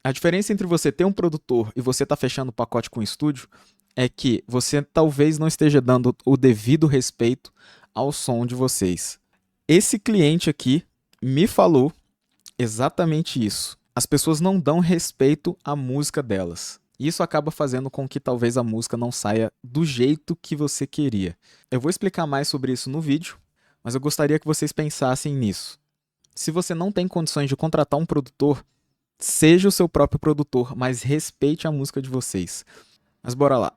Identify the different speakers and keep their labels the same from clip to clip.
Speaker 1: A diferença entre você ter um produtor e você tá fechando o pacote com o estúdio é que você talvez não esteja dando o devido respeito ao som de vocês. Esse cliente aqui me falou exatamente isso. As pessoas não dão respeito à música delas. Isso acaba fazendo com que talvez a música não saia do jeito que você queria. Eu vou explicar mais sobre isso no vídeo, mas eu gostaria que vocês pensassem nisso. Se você não tem condições de contratar um produtor, seja o seu próprio produtor, mas respeite a música de vocês. Mas bora lá.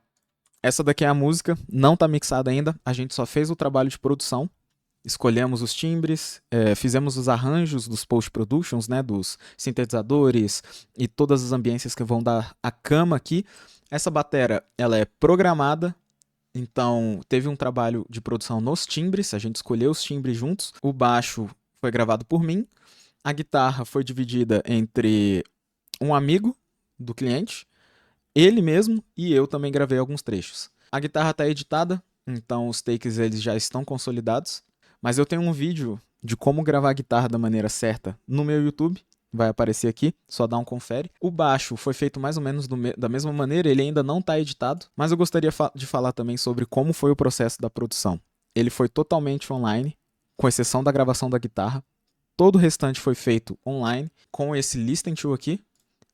Speaker 1: Essa daqui é a música, não tá mixada ainda, a gente só fez o trabalho de produção. Escolhemos os timbres, fizemos os arranjos dos post-productions, né, dos sintetizadores e todas as ambiências que vão dar a cama aqui. Essa batera, ela é programada, então teve um trabalho de produção nos timbres, a gente escolheu os timbres juntos. O baixo foi gravado por mim, a guitarra foi dividida entre um amigo do cliente, ele mesmo, e eu também gravei alguns trechos. A guitarra está editada, então os takes eles já estão consolidados. Mas eu tenho um vídeo de como gravar a guitarra da maneira certa no meu YouTube. Vai aparecer aqui, só dá um confere. O baixo foi feito mais ou menos da mesma maneira, ele ainda não está editado. Mas eu gostaria de falar também sobre como foi o processo da produção. Ele foi totalmente online, com exceção da gravação da guitarra. Todo o restante foi feito online, com esse Listen To aqui.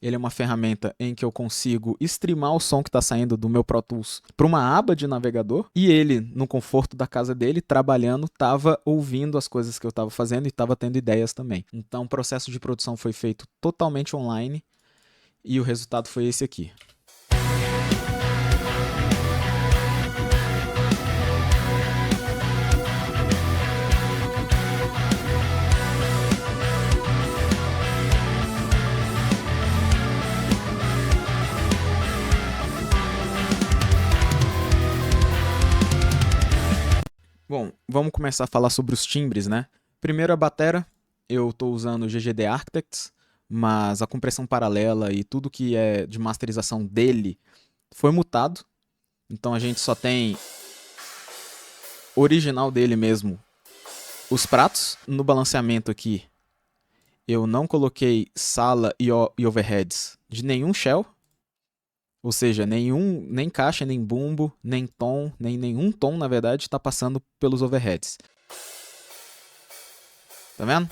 Speaker 1: Ele é uma ferramenta em que eu consigo streamar o som que está saindo do meu Pro Tools para uma aba de navegador. E ele, no conforto da casa dele, trabalhando, estava ouvindo as coisas que eu estava fazendo e estava tendo ideias também. Então o processo de produção foi feito totalmente online e o resultado foi esse aqui. Bom, vamos começar a falar sobre os timbres, né? Primeiro a batera, eu estou usando o GGD Architects, mas a compressão paralela e tudo que é de masterização dele foi mutado. Então a gente só tem original dele mesmo, os pratos. No balanceamento aqui, eu não coloquei sala e overheads de nenhum shell. Ou seja, nem caixa, nem bumbo, nem tom, nem nenhum tom, na verdade, está passando pelos overheads. Tá vendo?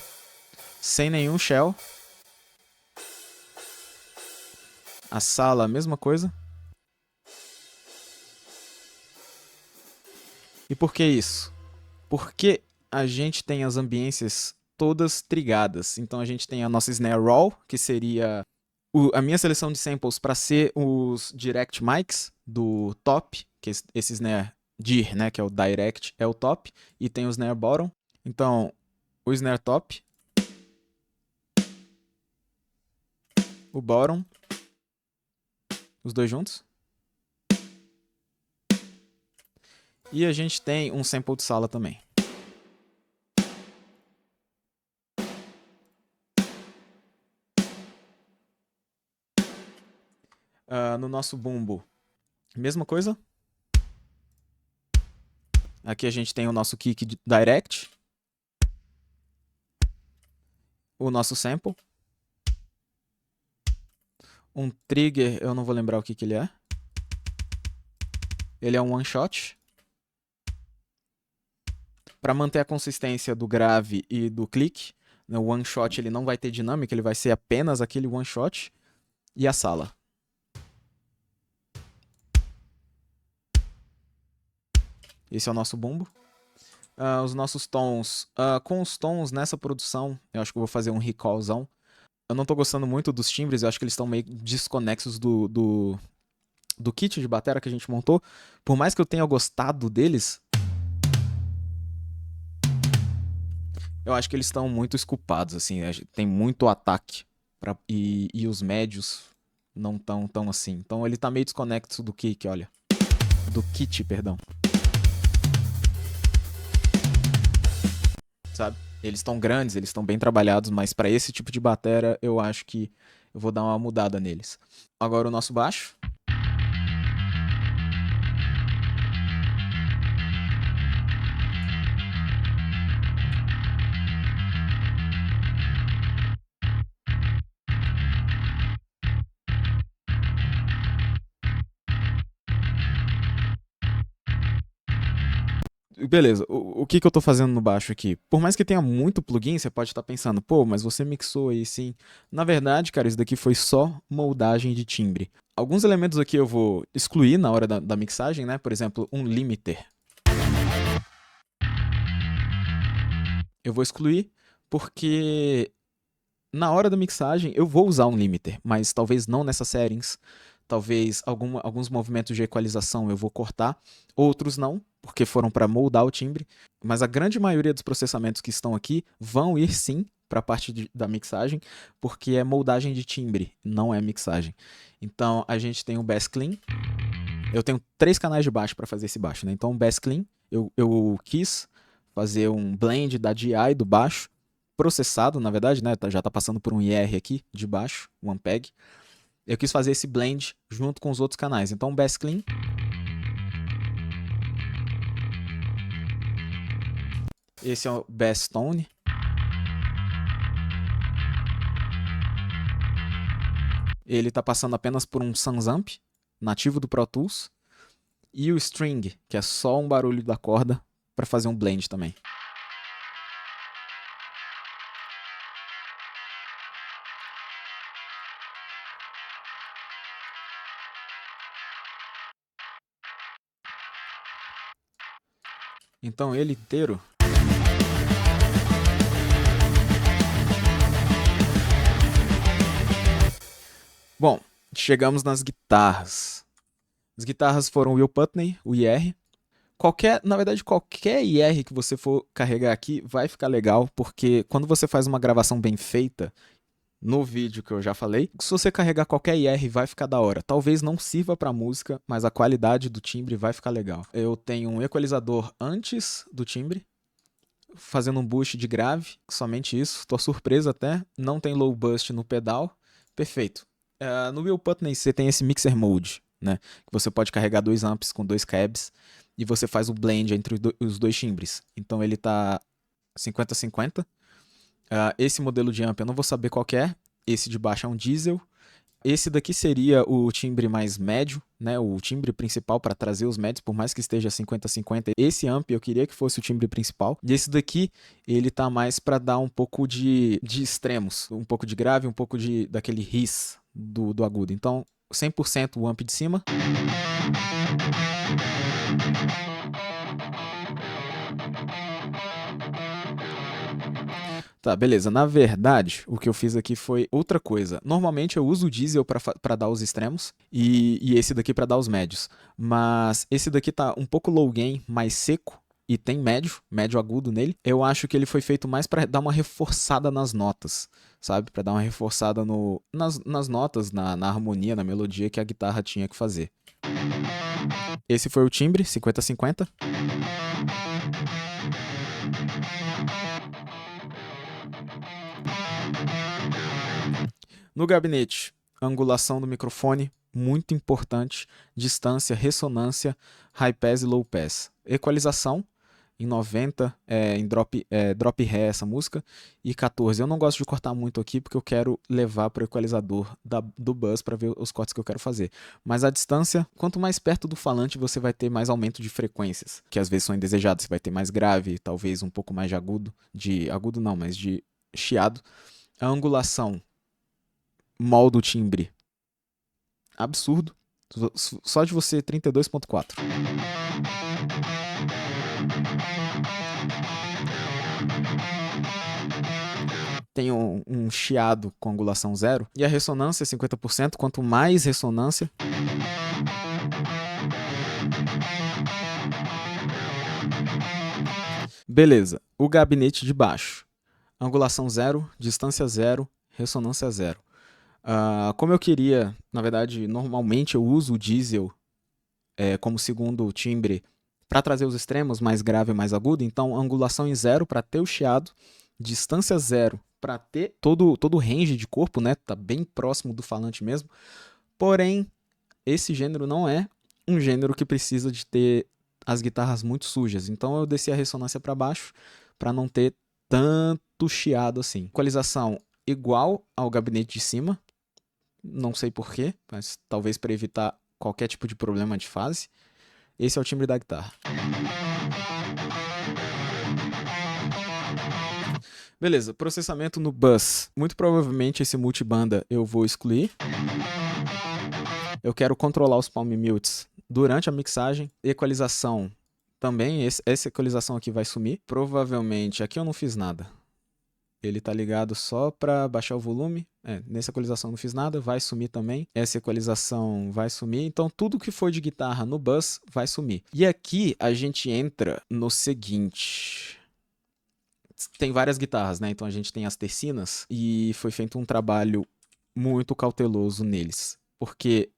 Speaker 1: Sem nenhum shell. A sala, a mesma coisa. E por que isso? Porque a gente tem as ambiências todas trigadas. Então a gente tem a nossa snare roll, que seria a minha seleção de samples para ser os direct mics do top, que esse snare dir, né, que é o direct, é o top, e tem o snare bottom. Então, o snare top, o bottom, os dois juntos. E a gente tem um sample de sala também. No nosso bumbo, mesma coisa. Aqui a gente tem o nosso kick direct. O nosso sample. Um trigger, eu não vou lembrar o que ele é. Ele é um one shot. Para manter a consistência do grave e do click, o one shot ele não vai ter dinâmica, ele vai ser apenas aquele one shot. E a sala. Esse é o nosso bumbo. Os nossos tons. Com os tons nessa produção, eu acho que eu vou fazer um recallzão. Eu não tô gostando muito dos timbres, eu acho que eles estão meio desconexos do kit de bateria que a gente montou. Por mais que eu tenha gostado deles, eu acho que eles estão muito esculpados, assim. Tem muito ataque. E os médios não estão tão assim. Então ele tá meio desconexo do kick, olha. Do kit, perdão. Sabe? Eles estão grandes, eles estão bem trabalhados, mas para esse tipo de bateria eu acho que eu vou dar uma mudada neles. Agora o nosso baixo. Beleza, o que que eu tô fazendo no baixo aqui? Por mais que tenha muito plugin, você pode estar pensando, pô, mas você mixou aí sim. Na verdade, cara, isso daqui foi só moldagem de timbre. Alguns elementos aqui eu vou excluir na hora da mixagem, né? Por exemplo, um limiter. Eu vou excluir porque na hora da mixagem eu vou usar um limiter, mas talvez não nessas settings. Talvez alguns movimentos de equalização eu vou cortar, outros não, porque foram para moldar o timbre. Mas a grande maioria dos processamentos que estão aqui vão ir sim para a parte da mixagem, porque é moldagem de timbre, não é mixagem. Então a gente tem o Bass Clean. Eu tenho 3 canais de baixo para fazer esse baixo, né? Então o Bass Clean, eu quis fazer um blend da DI do baixo, processado, na verdade, né? Já está passando por um IR aqui de baixo, um Ampeg. Eu quis fazer esse blend junto com os outros canais. Então, Bass Clean. Esse é o Bass Tone. Ele está passando apenas por um Sansamp, nativo do Pro Tools. E o String, que é só um barulho da corda para fazer um blend também. Então ele inteiro. Bom, chegamos nas guitarras. As guitarras foram o Will Putney, o IR. Na verdade, qualquer IR que você for carregar aqui vai ficar legal, porque quando você faz uma gravação bem feita, no vídeo que eu já falei, se você carregar qualquer IR vai ficar da hora. Talvez não sirva para música, mas a qualidade do timbre vai ficar legal. Eu tenho um equalizador antes do timbre, fazendo um boost de grave, somente isso. Tô surpreso até. Não tem low boost no pedal. Perfeito. No Will Putney você tem esse mixer mode, né? Que você pode carregar 2 amps com 2 cabs e você faz o blend entre os 2 timbres. Então ele tá 50-50. Esse modelo de amp eu não vou saber qual que é. Esse de baixo é um diesel. Esse daqui seria o timbre mais médio, né? O timbre principal para trazer os médios, por mais que esteja 50-50. Esse amp eu queria que fosse o timbre principal. E esse daqui, ele tá mais para dar um pouco de extremos. Um pouco de grave, um pouco daquele hiss do agudo. Então, 100% o amp de cima. Tá, beleza. Na verdade, o que eu fiz aqui foi outra coisa. Normalmente eu uso o diesel para dar os extremos e esse daqui para dar os médios. Mas esse daqui tá um pouco low gain, mais seco e tem médio agudo nele. Eu acho que ele foi feito mais para dar uma reforçada nas notas, sabe? Para dar uma reforçada nas notas, na harmonia, na melodia que a guitarra tinha que fazer. Esse foi o timbre, 50-50. No gabinete, angulação do microfone, muito importante, distância, ressonância, high pass e low pass. Equalização, em 90, em drop ré essa música, e 14. Eu não gosto de cortar muito aqui porque eu quero levar para o equalizador do bus para ver os cortes que eu quero fazer. Mas a distância, quanto mais perto do falante você vai ter mais aumento de frequências, que às vezes são indesejadas. Você vai ter mais grave, talvez um pouco mais de agudo, mas de chiado. A angulação, molda o timbre absurdo. Só de você 32.4. Tem um chiado com angulação 0. E a ressonância é 50%. Quanto mais ressonância, beleza. O gabinete de baixo. Angulação 0, distância 0, ressonância 0. Como eu queria, na verdade, normalmente eu uso o diesel como segundo timbre para trazer os extremos, mais grave e mais agudo. Então, angulação em 0 para ter o chiado, distância 0 para ter todo o range de corpo, né? Tá bem próximo do falante mesmo. Porém, esse gênero não é um gênero que precisa de ter as guitarras muito sujas. Então, eu desci a ressonância para baixo para não ter tanto chiado assim. Equalização igual ao gabinete de cima. Não sei porquê, mas talvez para evitar qualquer tipo de problema de fase. Esse é o timbre da guitarra. Beleza, processamento no bus. Muito provavelmente esse multibanda eu vou excluir. Eu quero controlar os palm mutes durante a mixagem. Equalização também, essa equalização aqui vai sumir. Provavelmente, aqui eu não fiz nada. Ele tá ligado só para baixar o volume. Nessa equalização eu não fiz nada, vai sumir também. Essa equalização vai sumir. Então tudo que for de guitarra no bus vai sumir. E aqui a gente entra no seguinte. Tem várias guitarras, né? Então a gente tem as tercinas e foi feito um trabalho muito cauteloso neles. Porque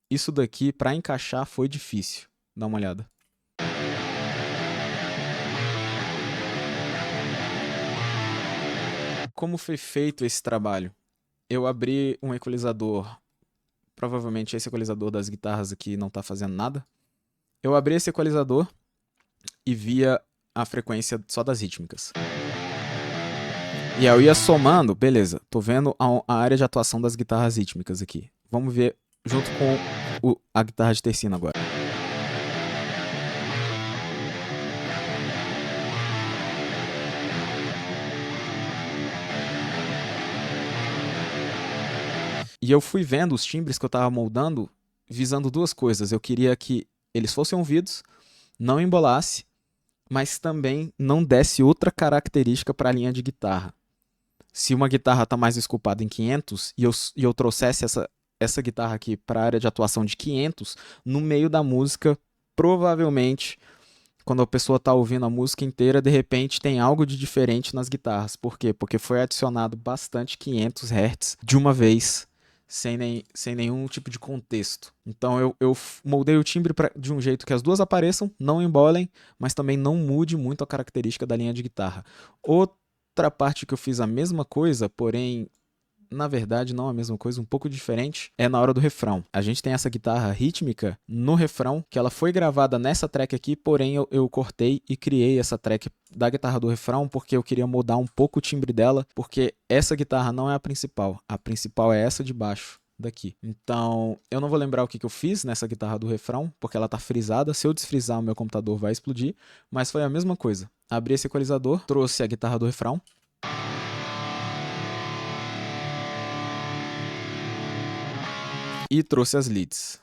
Speaker 1: isso daqui, para encaixar, foi difícil. Dá uma olhada. Como foi feito esse trabalho? Eu abri um equalizador, provavelmente esse equalizador das guitarras aqui não está fazendo nada. Eu abri esse equalizador e via a frequência só das rítmicas. E aí eu ia somando, beleza, tô vendo a área de atuação das guitarras rítmicas aqui. Vamos ver junto com a guitarra de tercina agora. E eu fui vendo os timbres que eu estava moldando, visando duas coisas. Eu queria que eles fossem ouvidos, não embolasse, mas também não desse outra característica para a linha de guitarra. Se uma guitarra está mais esculpada em 500 e eu trouxesse essa guitarra aqui para a área de atuação de 500, no meio da música, provavelmente, quando a pessoa está ouvindo a música inteira, de repente tem algo de diferente nas guitarras. Por quê? Porque foi adicionado bastante 500 Hz de uma vez, sem nenhum tipo de contexto. Então eu moldei o timbre de um jeito que as duas apareçam, não embolem, mas também não mude muito a característica da linha de guitarra. Outra parte que eu fiz a mesma coisa, porém, na verdade não a mesma coisa, um pouco diferente, é na hora do refrão. A gente tem essa guitarra rítmica no refrão, que ela foi gravada nessa track aqui, porém eu cortei e criei essa track da guitarra do refrão, porque eu queria mudar um pouco o timbre dela, porque essa guitarra não é a principal é essa de baixo daqui. Então, eu não vou lembrar o que eu fiz nessa guitarra do refrão, porque ela tá frisada. Se eu desfrisar, o meu computador vai explodir, mas foi a mesma coisa. Abri esse equalizador, trouxe a guitarra do refrão, e trouxe as leads.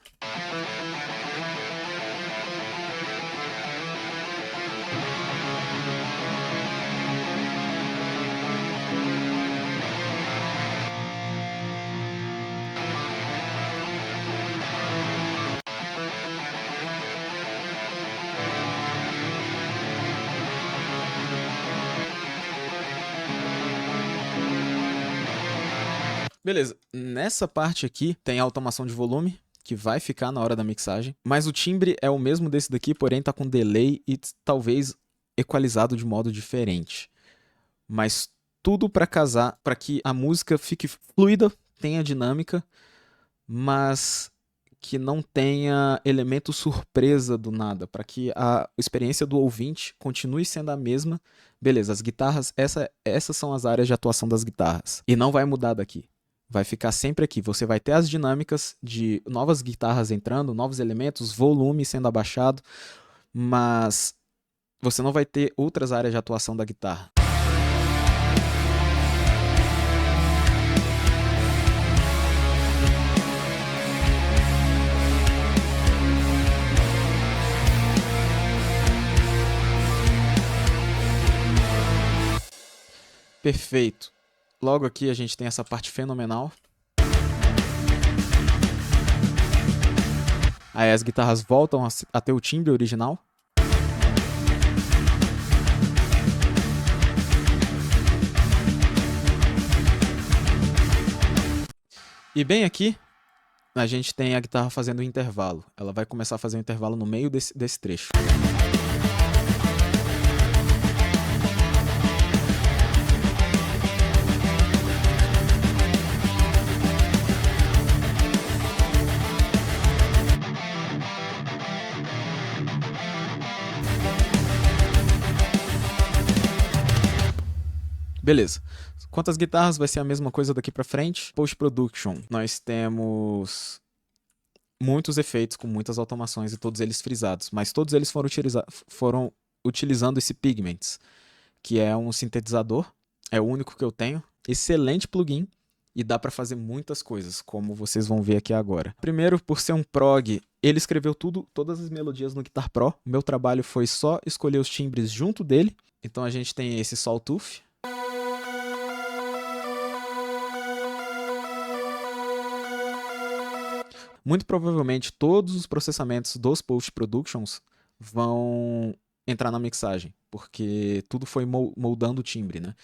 Speaker 1: Beleza, nessa parte aqui tem a automação de volume, que vai ficar na hora da mixagem, mas o timbre é o mesmo desse daqui, porém tá com delay e talvez equalizado de modo diferente. Mas tudo para casar, para que a música fique fluida, tenha dinâmica, mas que não tenha elemento surpresa do nada, para que a experiência do ouvinte continue sendo a mesma. Beleza, as guitarras, essas são as áreas de atuação das guitarras, e não vai mudar daqui. Vai ficar sempre aqui. Você vai ter as dinâmicas de novas guitarras entrando, novos elementos, volume sendo abaixado, mas você não vai ter outras áreas de atuação da guitarra. Perfeito. Logo aqui a gente tem essa parte fenomenal. Aí as guitarras voltam a ter o timbre original. E bem aqui, a gente tem a guitarra fazendo o intervalo. Ela vai começar a fazer o intervalo no meio desse trecho. Beleza. Quanto às guitarras, vai ser a mesma coisa daqui pra frente. Post-production, nós temos muitos efeitos com muitas automações e todos eles frisados, mas todos eles foram utilizando esse Pigments, que é um sintetizador É o único que eu tenho. Excelente plugin e dá para fazer muitas coisas, como vocês vão ver aqui agora. Primeiro, por ser um prog, ele escreveu todas as melodias no Guitar Pro. O meu trabalho foi só escolher os timbres junto dele. Então a gente tem esse Sawtooth. Muito provavelmente todos os processamentos dos post-productions vão entrar na mixagem, porque tudo foi moldando o timbre, né?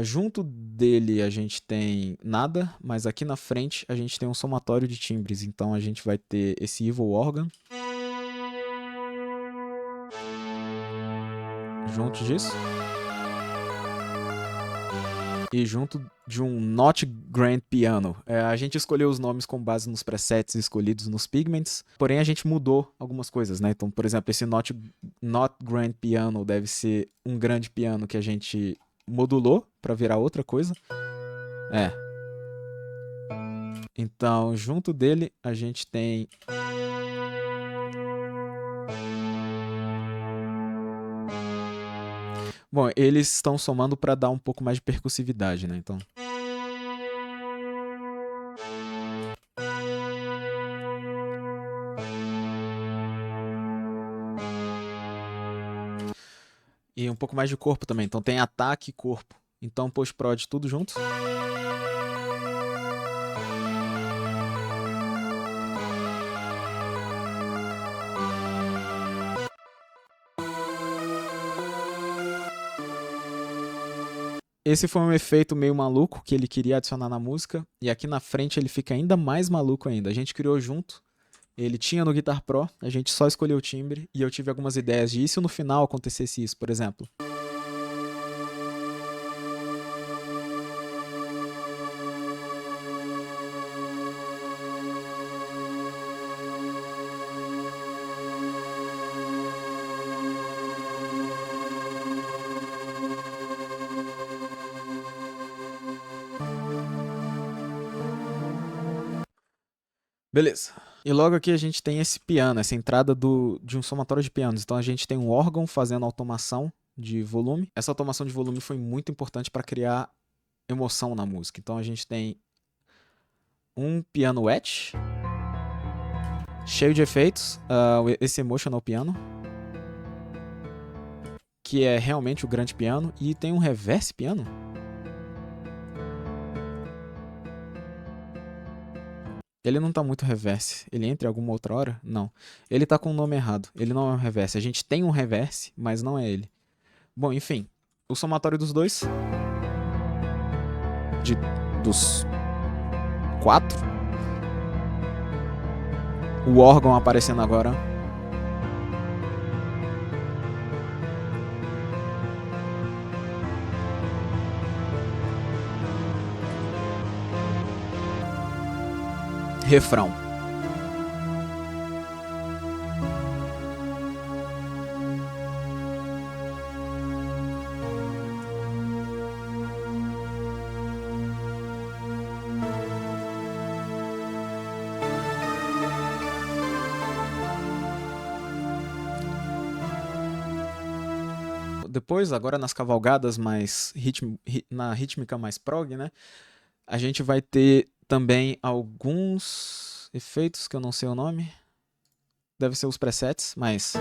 Speaker 1: Junto dele a gente tem nada, mas aqui na frente a gente tem um somatório de timbres, então a gente vai ter esse Evil Organ. Junto disso. E junto de um Not Grand Piano. A gente escolheu os nomes com base nos presets escolhidos nos Pigments, porém a gente mudou algumas coisas, né? Então, por exemplo, esse Not Grand Piano deve ser um grande piano que a gente modulou para virar outra coisa. Então, junto dele, a gente tem... Bom, eles estão somando para dar um pouco mais de percussividade, né? Então... E um pouco mais de corpo também. Então tem ataque e corpo. Então post-prod tudo junto. Esse foi um efeito meio maluco que ele queria adicionar na música. E aqui na frente ele fica ainda mais maluco ainda. A gente criou junto. Ele tinha no Guitar Pro, a gente só escolheu o timbre. E eu tive algumas ideias de e se no final acontecesse isso, por exemplo. Beleza. E logo aqui a gente tem esse piano, essa entrada de um somatório de pianos. Então a gente tem um órgão fazendo automação de volume. Essa automação de volume foi muito importante para criar emoção na música. Então a gente tem um piano wet, cheio de efeitos, esse emotional piano, que é realmente o grande piano, e tem um reverse piano. Ele não tá muito reverse. Ele entra em alguma outra hora? Não. Ele tá com o nome errado. Ele não é um reverse. A gente tem um reverse, mas não é ele. Bom, enfim. O somatório dos dois. Dos 4. O órgão aparecendo agora. Refrão. Depois, agora nas cavalgadas mais na rítmica mais prog, né? A gente vai ter também alguns efeitos que eu não sei o nome. Deve ser os presets, mas...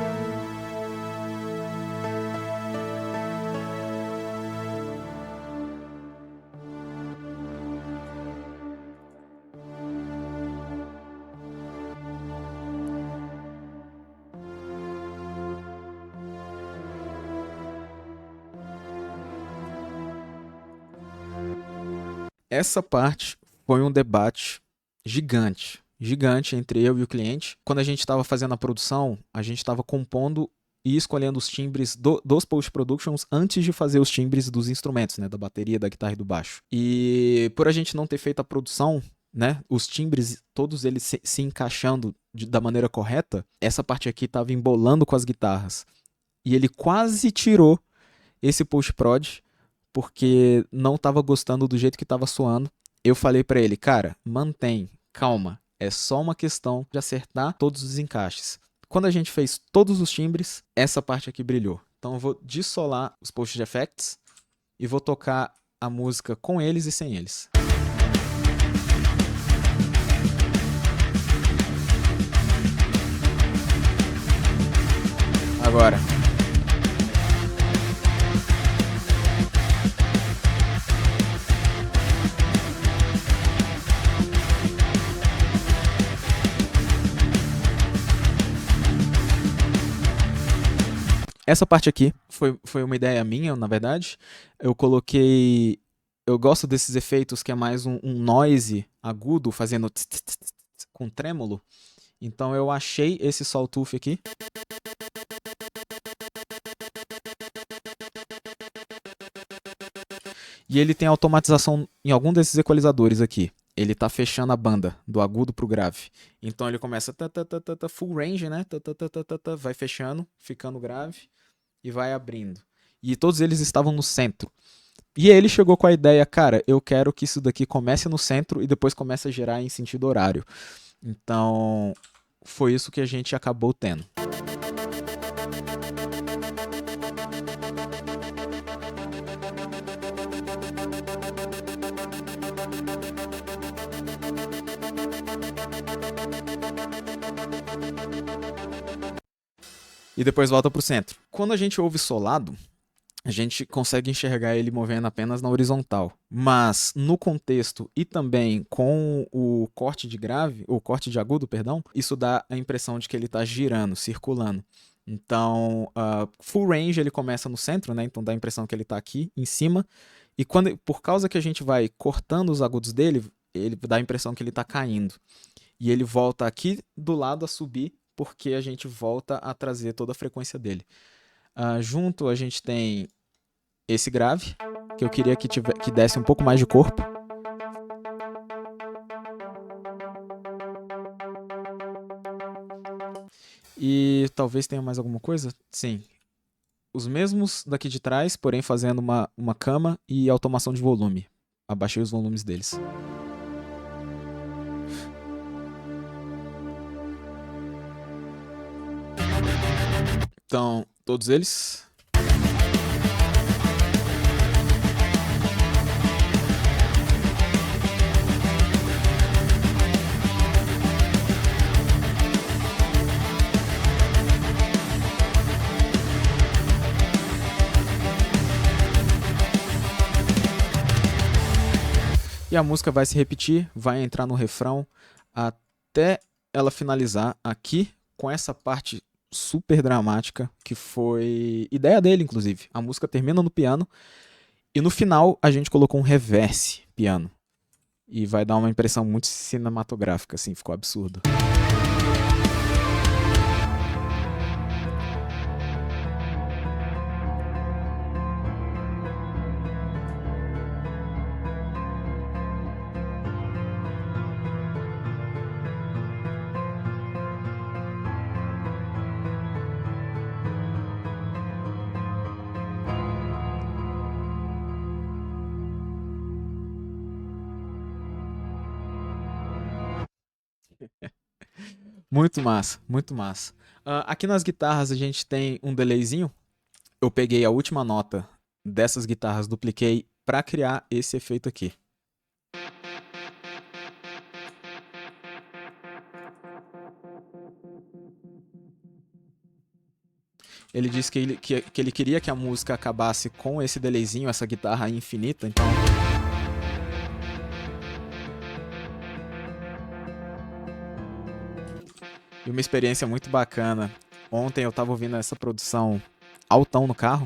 Speaker 1: Essa parte foi um debate gigante entre eu e o cliente. Quando a gente estava fazendo a produção, a gente estava compondo e escolhendo os timbres dos post-productions antes de fazer os timbres dos instrumentos, né, da bateria, da guitarra e do baixo. E por a gente não ter feito a produção, né, os timbres, todos eles se encaixando da maneira correta, essa parte aqui estava embolando com as guitarras. E ele quase tirou esse post-prod porque não estava gostando do jeito que estava soando. Eu falei para ele, cara, mantém, calma, é só uma questão de acertar todos os encaixes. Quando a gente fez todos os timbres, essa parte aqui brilhou. Então eu vou dissolar os post effects e vou tocar a música com eles e sem eles. Agora. Essa parte aqui foi uma ideia minha, na verdade. Eu coloquei. Eu gosto desses efeitos que é mais um noise agudo, fazendo tss, tss, tss, tss, com trêmulo. Então eu achei esse sawtooth aqui. E ele tem automatização em algum desses equalizadores aqui. Ele tá fechando a banda, do agudo pro grave. Então ele começa full range, né? Vai fechando, ficando grave e vai abrindo. E todos eles estavam no centro. E ele chegou com a ideia, cara, eu quero que isso daqui comece no centro e depois comece a gerar em sentido horário. Então, foi isso que a gente acabou tendo. E depois volta pro centro. Quando a gente ouve solado, a gente consegue enxergar ele movendo apenas na horizontal. Mas no contexto e também com o corte de grave, ou corte de agudo, perdão, isso dá a impressão de que ele está girando, circulando. Então, full range ele começa no centro, né? Então dá a impressão que ele está aqui em cima. E por causa que a gente vai cortando os agudos dele, ele dá a impressão que ele está caindo. E ele volta aqui do lado a subir, porque a gente volta a trazer toda a frequência dele. Junto a gente tem esse grave, que eu queria que desse um pouco mais de corpo. E talvez tenha mais alguma coisa? Sim. Os mesmos daqui de trás, porém fazendo uma cama e automação de volume. Abaixei os volumes deles. Então, todos eles. E a música vai se repetir, vai entrar no refrão até ela finalizar aqui com essa parte super dramática que foi ideia dele, inclusive. A música termina no piano e no final a gente colocou um reverse piano. E vai dar uma impressão muito cinematográfica, assim, ficou absurdo. Muito massa, muito massa. Aqui nas guitarras a gente tem um delayzinho. Eu peguei a última nota dessas guitarras, dupliquei para criar esse efeito aqui. Ele disse que ele queria que a música acabasse com esse delayzinho, essa guitarra infinita, então... E uma experiência muito bacana. Ontem eu tava ouvindo essa produção altão no carro.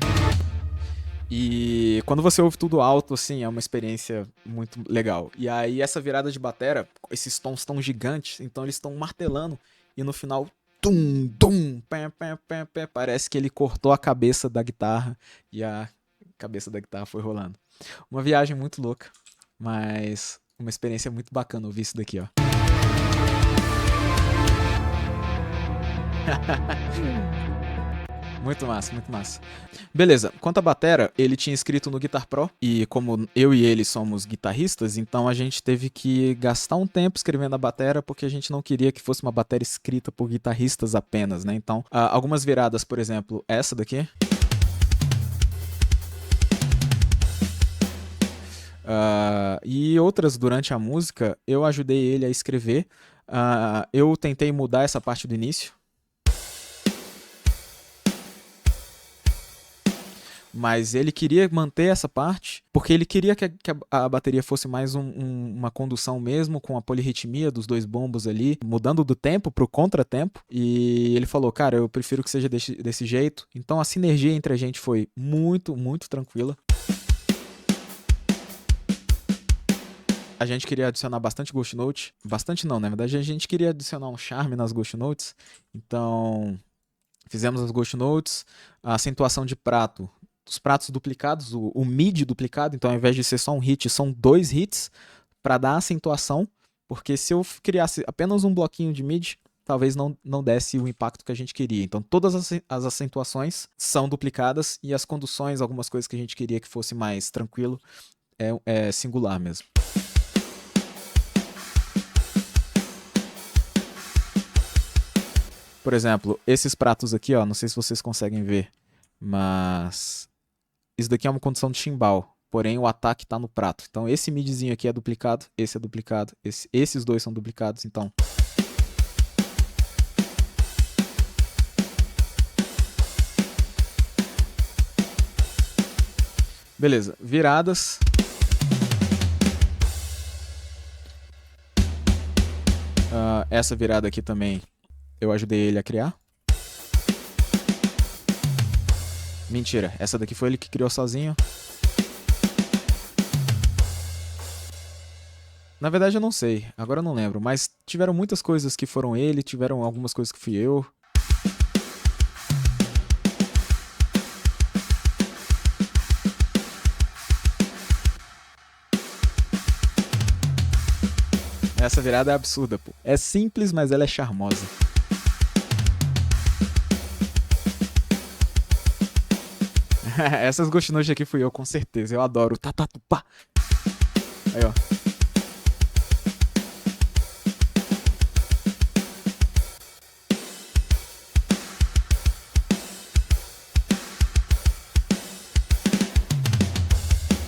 Speaker 1: E quando você ouve tudo alto, assim, é uma experiência muito legal. E aí essa virada de batera, esses tons tão gigantes, então eles estão martelando. E no final, tum, tum, pé, pé, pé, pé, parece que ele cortou a cabeça da guitarra e a cabeça da guitarra foi rolando. Uma viagem muito louca, mas uma experiência muito bacana ouvir isso daqui, ó. Muito massa, muito massa. Beleza, quanto à batera, ele tinha escrito no Guitar Pro, e como eu e ele somos guitarristas, então a gente teve que gastar um tempo escrevendo a batera, porque a gente não queria que fosse uma batera escrita por guitarristas apenas, né? Então, algumas viradas, por exemplo, essa daqui... E outras durante a música, eu ajudei ele a escrever. Eu tentei mudar essa parte do início, mas ele queria manter essa parte, porque ele queria que a bateria fosse mais uma condução mesmo, com a polirritmia dos dois bombos ali, mudando do tempo pro contratempo, e ele falou, cara, eu prefiro que seja desse jeito. Então a sinergia entre a gente foi muito, muito tranquila. A gente queria adicionar bastante Ghost Note, bastante não, na verdade a gente queria adicionar um charme nas Ghost Notes, então fizemos as Ghost Notes, a acentuação de prato, os pratos duplicados, o mid duplicado, então ao invés de ser só um hit, são 2 hits para dar acentuação, porque se eu criasse apenas um bloquinho de mid, talvez não desse o impacto que a gente queria. Então todas as acentuações são duplicadas e as conduções, algumas coisas que a gente queria que fosse mais tranquilo, é singular mesmo. Por exemplo, esses pratos aqui, ó, não sei se vocês conseguem ver, mas isso daqui é uma condição de chimbal, porém o ataque tá no prato. Então esse midzinho aqui é duplicado, esse é duplicado, esses dois são duplicados, então... Beleza, viradas. Essa virada aqui também eu ajudei ele a criar. Mentira, essa daqui foi ele que criou sozinho. Na verdade eu não sei, agora eu não lembro, mas tiveram muitas coisas que foram ele, tiveram algumas coisas que fui eu. Essa virada é absurda, pô. É simples, mas ela é charmosa. Essas Ghost Note aqui fui eu, com certeza. Eu adoro. Tá, tá, pá. Aí, ó.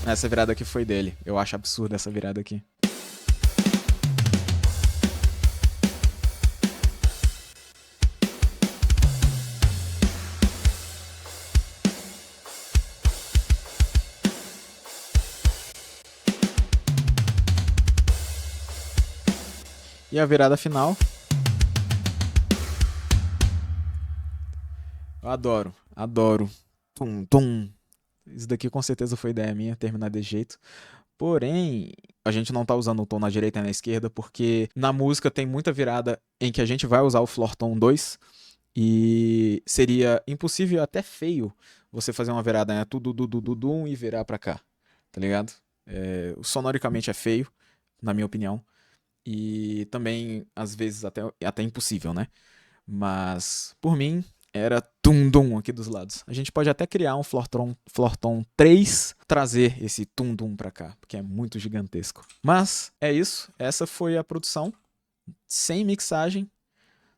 Speaker 1: Essa virada aqui foi dele. Eu acho absurda essa virada aqui. E a virada final. Eu adoro, adoro. Tum, tum. Isso daqui com certeza foi ideia minha, terminar desse jeito. Porém, a gente não tá usando o tom na direita e na esquerda, porque na música tem muita virada em que a gente vai usar o floor tom 2 e seria impossível, até feio, você fazer uma virada, né? Tudo dum e virar pra cá, tá ligado? Sonoricamente é feio, na minha opinião. E também, às vezes, até impossível, né? Mas, por mim, era tum-dum aqui dos lados. A gente pode até criar um Floortom 3, trazer esse tum-dum pra cá, porque é muito gigantesco. Mas, é isso. Essa foi a produção. Sem mixagem,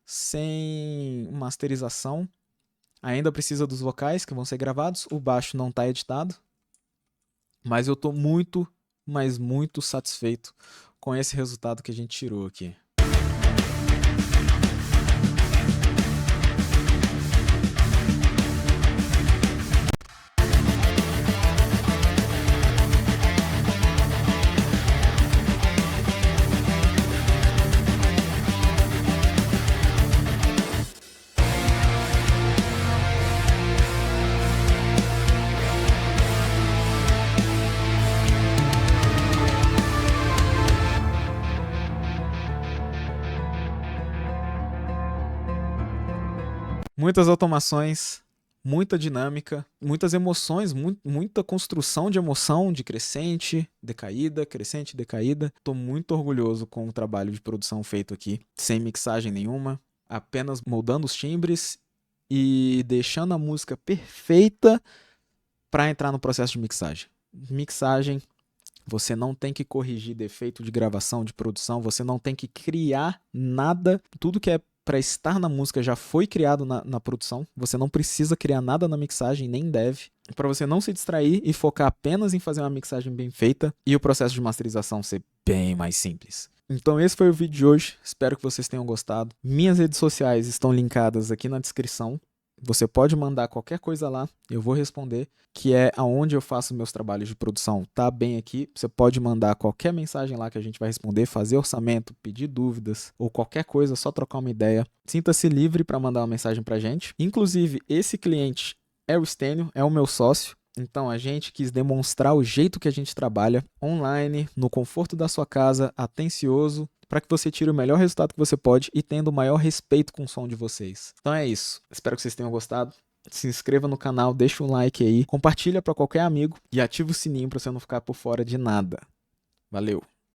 Speaker 1: sem masterização. Ainda precisa dos vocais que vão ser gravados. O baixo não tá editado. Mas eu tô muito, mas muito satisfeito com esse resultado que a gente tirou aqui. Muitas automações, muita dinâmica, muitas emoções, muita construção de emoção, de crescente, decaída. Tô muito orgulhoso com o trabalho de produção feito aqui, sem mixagem nenhuma, apenas moldando os timbres e deixando a música perfeita para entrar no processo de mixagem. Mixagem, você não tem que corrigir defeito de gravação, de produção, você não tem que criar nada, tudo que é para estar na música já foi criado na produção. Você não precisa criar nada na mixagem, nem deve. para você não se distrair e focar apenas em fazer uma mixagem bem feita e o processo de masterização ser bem mais simples. Então esse foi o vídeo de hoje, espero que vocês tenham gostado. Minhas redes sociais estão linkadas aqui na descrição. Você pode mandar qualquer coisa lá, eu vou responder, que é aonde eu faço meus trabalhos de produção. Tá bem aqui, você pode mandar qualquer mensagem lá que a gente vai responder, fazer orçamento, pedir dúvidas ou qualquer coisa, só trocar uma ideia. Sinta-se livre para mandar uma mensagem pra gente. Inclusive, esse cliente é o Stênio, é o meu sócio. Então a gente quis demonstrar o jeito que a gente trabalha online, no conforto da sua casa, atencioso, para que você tire o melhor resultado que você pode e tendo o maior respeito com o som de vocês. Então é isso. Espero que vocês tenham gostado. Se inscreva no canal, deixa um like aí, compartilha para qualquer amigo e ativa o sininho para você não ficar por fora de nada. Valeu!